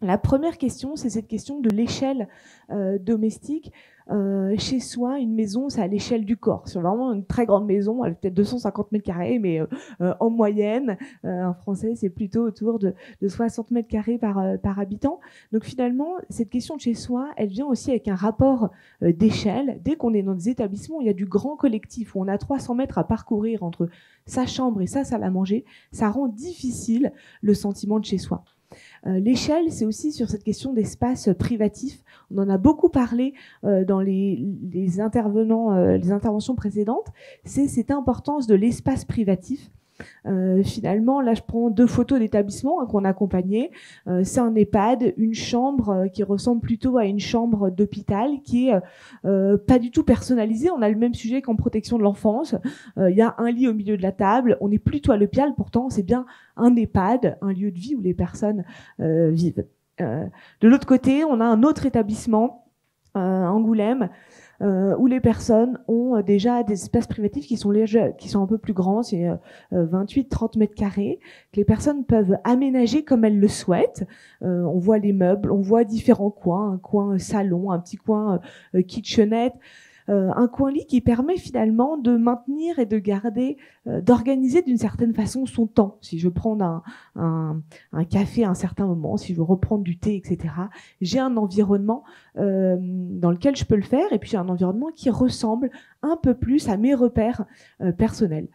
La première question, c'est cette question de l'échelle domestique. Chez soi, une maison, c'est à l'échelle du corps. C'est vraiment une très grande maison, elle fait peut-être 250 mètres carrés, mais en moyenne, en français, c'est plutôt autour de 60 mètres carrés par habitant. Donc finalement, cette question de chez soi, elle vient aussi avec un rapport d'échelle. Dès qu'on est dans des établissements où il y a du grand collectif, où on a 300 mètres à parcourir entre sa chambre et sa salle à manger, ça rend difficile le sentiment de chez soi. L'échelle, c'est aussi sur cette question d'espace privatif. On en a beaucoup parlé dans les interventions précédentes. C'est cette importance de l'espace privatif. Finalement, là, je prends 2 photos d'établissement qu'on accompagnait. C'est un EHPAD, une chambre qui ressemble plutôt à une chambre d'hôpital, qui est pas du tout personnalisée. On a le même sujet qu'en protection de l'enfance. Il y a un lit au milieu de la table. On est plutôt à l'hôpital, pourtant, c'est bien un EHPAD, un lieu de vie où les personnes vivent. De l'autre côté, on a un autre établissement, Angoulême, où les personnes ont déjà des espaces privatifs qui sont un peu plus grands, c'est 28-30 mètres carrés, que les personnes peuvent aménager comme elles le souhaitent. On voit les meubles, on voit différents coins, un coin salon, un petit coin kitchenette, un coin lit qui permet finalement de maintenir et de garder, d'organiser d'une certaine façon son temps. Si je veux prendre un café à un certain moment, si je veux reprendre du thé, etc., j'ai un environnement dans lequel je peux le faire, et puis j'ai un environnement qui ressemble un peu plus à mes repères personnels.